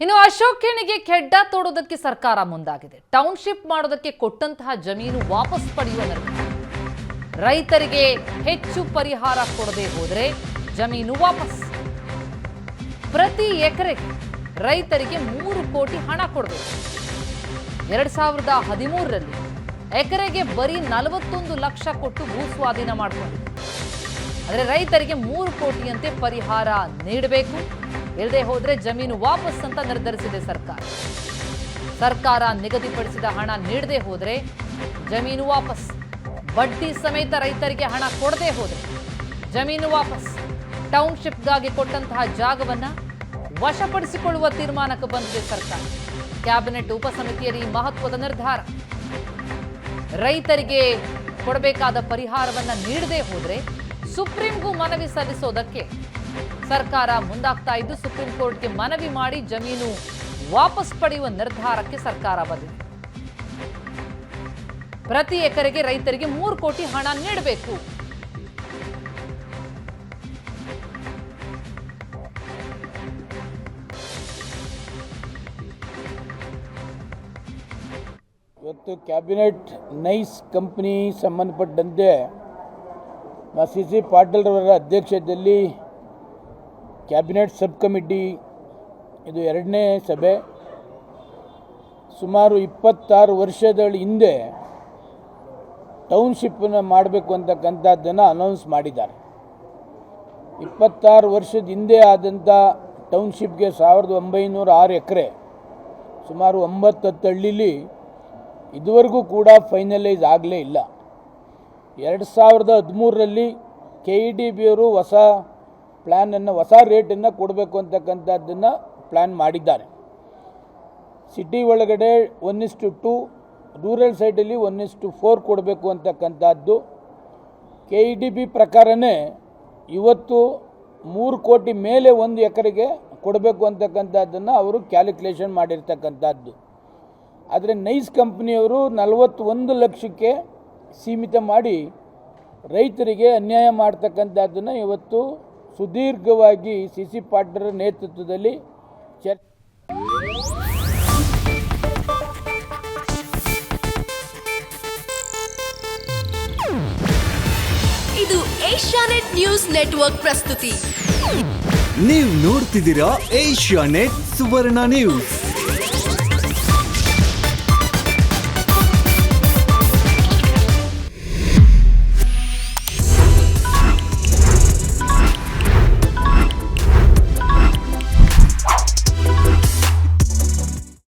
ಇನ್ನು ಅಶೋಕನಿಗೆ ಕೆಡ್ಡ ತೋಡೋದಕ್ಕೆ ಸರ್ಕಾರ ಮುಂದಾಗಿದೆ. ಟೌನ್ಶಿಪ್ ಮಾಡೋದಕ್ಕೆ ಕೊಟ್ಟಂತಹ ಜಮೀನು ವಾಪಸ್ ಪಡೆಯುವ ನಿರ್ಧಾರ. ರೈತರಿಗೆ ಹೆಚ್ಚು ಪರಿಹಾರ ಕೊಡದೆ ಹೋದರೆ ಜಮೀನು ವಾಪಸ್. ಪ್ರತಿ ಎಕರೆಗೆ ರೈತರಿಗೆ 3 ಕೋಟಿ ಹಣ ಕೊಡಬೇಕು. 2013ರಲ್ಲಿ ಎಕರೆಗೆ ಬರೀ 41 ಲಕ್ಷ ಕೊಟ್ಟು ಭೂ ಸ್ವಾಧೀನ ಮಾಡಿಕೊಂಡಿದೆ. ಆದರೆ ರೈತರಿಗೆ 3 ಕೋಟಿಯಂತೆ ಪರಿಹಾರ ನೀಡಬೇಕು. ಇಲ್ಲದೆ ಹೋದರೆ ಜಮೀನು ವಾಪಸ್ ಅಂತ ನಿರ್ಧರಿಸಿದೆ ಸರ್ಕಾರ. ಸರ್ಕಾರ ನಿಗದಿಪಡಿಸಿದ ಹಣ ನೀಡದೆ ಹೋದರೆ ಜಮೀನು ವಾಪಸ್. ಬಡ್ಡಿ ಸಮೇತ ರೈತರಿಗೆ ಹಣ ಕೊಡದೆ ಹೋದರೆ ಜಮೀನು ವಾಪಸ್. ಟೌನ್ಶಿಪ್ಗಾಗಿ ಕೊಟ್ಟಂತಹ ಜಾಗವನ್ನ ವಶಪಡಿಸಿಕೊಳ್ಳುವ ತೀರ್ಮಾನಕ್ಕೆ ಬಂದಿದೆ ಸರ್ಕಾರ. ಕ್ಯಾಬಿನೆಟ್ ಉಪಸಮಿತಿಯಲ್ಲಿ ಮಹತ್ವದ ನಿರ್ಧಾರ. ರೈತರಿಗೆ ಕೊಡಬೇಕಾದ ಪರಿಹಾರವನ್ನ ನೀಡದೆ ಹೋದರೆ ಸುಪ್ರೀಂಗೂ ಮನವಿ ಸಲ್ಲಿಸೋದಕ್ಕೆ ಸರ್ಕಾರ ಮುಂದಾಗ್ತಾ ಇದ್ದು, ಸುಪ್ರೀಂ ಕೋರ್ಟ್ಗೆ ಮನವಿ ಮಾಡಿ ಜಮೀನು ವಾಪಸ್ ಪಡೆಯುವ ನಿರ್ಧಾರಕ್ಕೆ ಸರ್ಕಾರ ಬಂದಿದೆ. ಪ್ರತಿ ಎಕರೆಗೆ ರೈತರಿಗೆ 3 ಕೋಟಿ ಹಣ ನೀಡಬೇಕು. ಇವತ್ತು ಕ್ಯಾಬಿನೆಟ್ ನೈಸ್ ಕಂಪನಿ ಸಂಬಂಧಪಟ್ಟಂತೆ ಸಿ ಪಾಟೀಲ್ರವರ ಅಧ್ಯಕ್ಷತೆಯಲ್ಲಿ ಕ್ಯಾಬಿನೆಟ್ ಸಬ್ ಕಮಿಟಿ ಇದು 2ನೇ ಸಭೆ. ಸುಮಾರು 26 ವರ್ಷದ ಹಿಂದೆ ಟೌನ್ಶಿಪ್ಪನ್ನು ಮಾಡಬೇಕು ಅಂತಕ್ಕಂಥದ್ದನ್ನು ಅನೌನ್ಸ್ ಮಾಡಿದ್ದಾರೆ. 26 ವರ್ಷದ ಹಿಂದೆ ಆದಂಥ ಟೌನ್ಶಿಪ್ಗೆ 1906 ಎಕರೆ, ಸುಮಾರು 9-10 ಹಳ್ಳಿಲಿ ಇದುವರೆಗೂ ಕೂಡ ಫೈನಲೈಸ್ ಆಗಲೇ ಇಲ್ಲ. 2013ರಲ್ಲಿ KEDB ಅವರು ಹೊಸ ಪ್ಲ್ಯಾನನ್ನು, ಹೊಸ ರೇಟನ್ನು ಕೊಡಬೇಕು ಅಂತಕ್ಕಂಥದ್ದನ್ನು ಪ್ಲ್ಯಾನ್ ಮಾಡಿದ್ದಾರೆ. ಸಿಟಿ ಒಳಗಡೆ 1:2, ರೂರಲ್ ಸೈಡಲ್ಲಿ 1:4 ಕೊಡಬೇಕು ಅಂತಕ್ಕಂಥದ್ದು. KEDB ಪ್ರಕಾರನೇ ಇವತ್ತು 3 ಕೋಟಿ ಮೇಲೆ 1 ಎಕರೆಗೆ ಕೊಡಬೇಕು ಅಂತಕ್ಕಂಥದ್ದನ್ನು ಅವರು ಕ್ಯಾಲ್ಕುಲೇಷನ್ ಮಾಡಿರ್ತಕ್ಕಂಥದ್ದು. ಆದರೆ ನೈಸ್ ಕಂಪ್ನಿಯವರು 41 ಲಕ್ಷಕ್ಕೆ ಸೀಮಿತ ಮಾಡಿ ರೈತರಿಗೆ ಅನ್ಯಾಯ ಮಾಡ್ತಕ್ಕಂಥದ್ದನ್ನು ಇವತ್ತು ಸುದೀರ್ಘವಾಗಿ ಸಿ ಪಾಟೀಲ್ರ ನೇತೃತ್ವದಲ್ಲಿ ಚರ್ಚೆ. ಇದು ಏಷ್ಯಾನೆಟ್ ನ್ಯೂಸ್ ನೆಟ್ವರ್ಕ್ ಪ್ರಸ್ತುತಿ. ನೀವು ನೋಡ್ತಿದ್ದೀರಾ ಏಷ್ಯಾನೆಟ್ ಸುವರ್ಣ ನ್ಯೂಸ್.